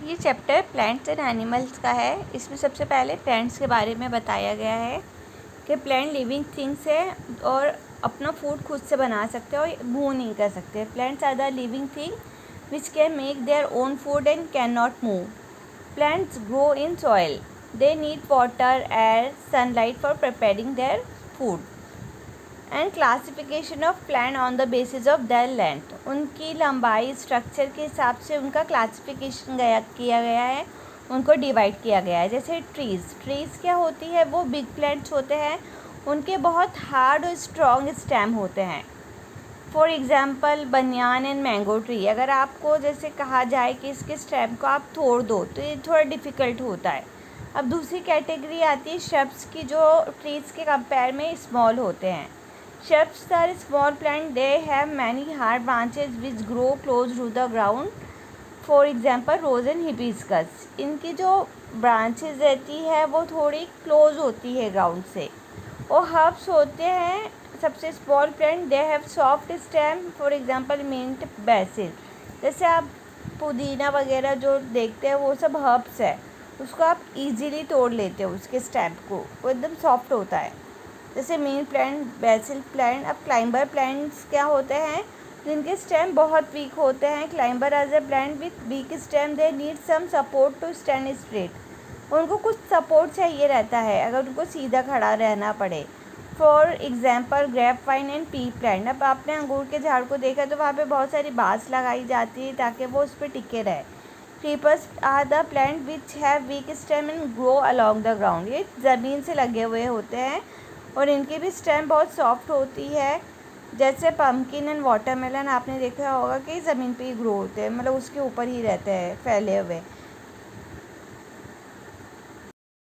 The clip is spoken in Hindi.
ये चैप्टर प्लांट्स एंड एनिमल्स का है। इसमें सबसे पहले प्लांट्स के बारे में बताया गया है कि प्लांट लिविंग थिंग्स है और अपना फूड खुद से बना सकते हैं और मूव नहीं कर सकते। Plants are the living thing which can make their own food and can not move. Plants grow in soil. They need water, air, sunlight for preparing their food. And classification of plant on the basis of their length. उनकी लंबाई स्ट्रक्चर के हिसाब से उनका क्लासिफिकेशन किया गया है, उनको डिवाइड किया गया है। जैसे ट्रीज़ क्या होती है, वो बिग प्लांट्स होते हैं, उनके बहुत हार्ड और स्ट्रॉन्ग स्टेम होते हैं। फॉर एग्ज़ाम्पल बनियान एंड मैंगो ट्री। अगर आपको जैसे कहा जाए कि इसके स्टेम को आप तोड़ दो तो ये थोड़ा डिफ़िकल्ट होता है। अब दूसरी कैटेगरी आती है श्रब्स की, जो ट्रीज़ के कंपेयर में स्मॉल होते हैं। Shrubs are small plants. They have many hard branches which grow close to the ground. For example, rose and hibiscus. इनकी जो branches रहती है वो थोड़ी close होती है ground से। और herbs होते हैं सबसे small plant. They have soft stem. For example, mint, basil. जैसे आप पुदीना वगैरह जो देखते हैं वो सब herbs है, उसको आप easily तोड़ लेते हो उसके stem को, वो एकदम soft होता है। जैसे मेन प्लांट, बेसिल प्लांट। अब क्लाइंबर प्लांट्स क्या होते हैं, जिनके स्टेम बहुत वीक होते हैं। Climber as a plant with weak stem, they need some support to stand straight. उनको कुछ सपोर्ट चाहिए रहता है अगर उनको सीधा खड़ा रहना पड़े। For example grape vine and pea plant. अब आपने अंगूर के झाड़ को देखा तो वहाँ पे बहुत सारी बाँस लगाई जाती है ताकि वो उस पर टिके रहे। Creepers are the plant which have weak stem and grow along the ground. ये ज़मीन से लगे हुए होते हैं और इनकी भी स्टेम बहुत सॉफ्ट होती है। जैसे पम्पकिन एंड वाटरमेलन आपने देखा होगा कि ज़मीन पे ही ग्रो होते हैं, मतलब उसके ऊपर ही रहते हैं फैले हुए।